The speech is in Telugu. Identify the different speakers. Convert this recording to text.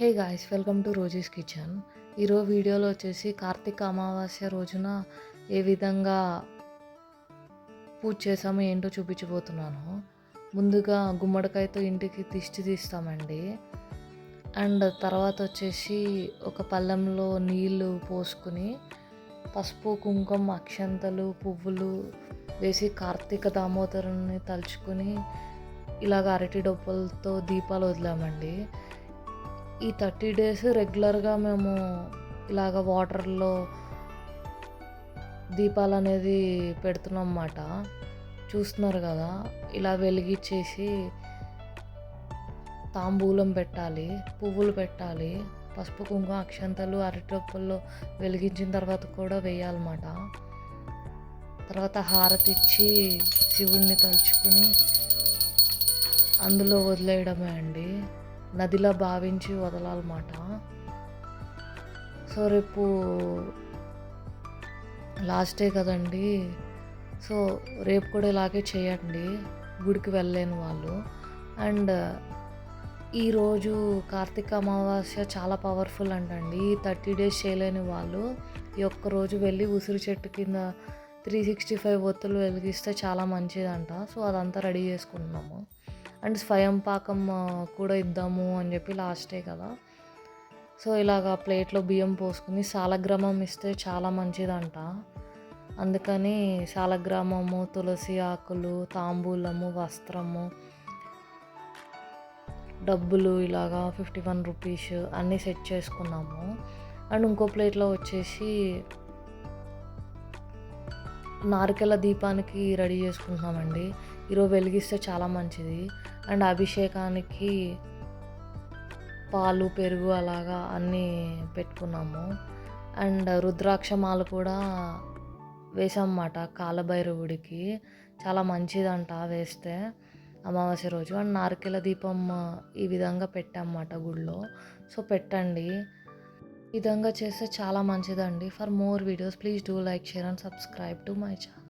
Speaker 1: Hey guys, welcome to Rosie's kitchen. ఈరోజు వీడియోలో వచ్చేసి కార్తీక అమావాస్య రోజున ఏ విధంగా పూజ చేసామో ఏంటో చూపించబోతున్నాను. ముందుగా గుమ్మడికాయతో ఇంటికి దిష్టి తీస్తామండి. అండ్ తర్వాత వచ్చేసి ఒక పళ్ళెంలో నీళ్ళు పోసుకుని పసుపు, కుంకుమ, అక్షంతలు, పువ్వులు వేసి కార్తీక దామోదరుని తలుచుకుని ఇలాగ అరటి డొప్పలతో దీపాలు వదిలామండి. ఈ 30 డేస్ రెగ్యులర్గా మేము ఇలాగ వాటర్లో దీపాలు అనేది పెడుతున్నాం అన్నమాట. చూస్తున్నారు కదా, ఇలా వెలిగించేసి తాంబూలం పెట్టాలి, పువ్వులు పెట్టాలి, పసుపు, కుంకుమ, అక్షంతలు అరటిడొప్పల్లో వెలిగించిన తర్వాత కూడా వేయాలన్నమాట. తర్వాత హారతి ఇచ్చి శివుణ్ణి తలుచుకుని అందులో వదిలేయడమే అండి. నదిలా భావించి వదలాలన్నమాట. సో రేపు లాస్ట్ డే కదండి, సో రేపు కూడా ఇలాగే చేయండి గుడికి వెళ్ళలేని వాళ్ళు. అండ్ ఈరోజు కార్తీక అమావాస్య చాలా పవర్ఫుల్ అంటండి. 30 డేస్ చేయలేని వాళ్ళు ఈ ఒక్కరోజు వెళ్ళి ఉసిరి చెట్టు కింద 365 ఒత్తులు వెలిగిస్తే చాలా మంచిదంట. సో అదంతా రెడీ చేసుకుంటున్నాము. అండ్ స్వయం పాకం కూడా ఇద్దాము అని చెప్పి లాస్ట్ డే కదా. సో ఇలాగ ప్లేట్లో బియ్యం పోసుకుని సాలగ్రామం ఇస్తే చాలా మంచిదంట. అందుకని సాలగ్రామము, తులసి ఆకులు, తాంబూలము, వస్త్రము, డబ్బులు ఇలాగా 51 రూపీస్ అన్నీ సెట్ చేసుకున్నాము. అండ్ ఇంకో ప్లేట్లో వచ్చేసి నారికెల దీపానికి రెడీ చేసుకుంటున్నామండి. ఈరోజు వెలిగిస్తే చాలా మంచిది. అండ్ అభిషేకానికి పాలు, పెరుగు అలాగా అన్నీ పెట్టుకున్నాము. అండ్ రుద్రాక్షమాలు కూడా వేసామన్నమాట కాలభైరవుడికి. చాలా మంచిదంట వేస్తే అమావాస్య రోజు. అండ్ నారికెల దీపం ఈ విధంగా పెట్టామన్నమాట గుడిలో. సో పెట్టండి, ఈ విధంగా చేస్తే చాలా మంచిదండి. For more videos please do like, share and subscribe to my channel.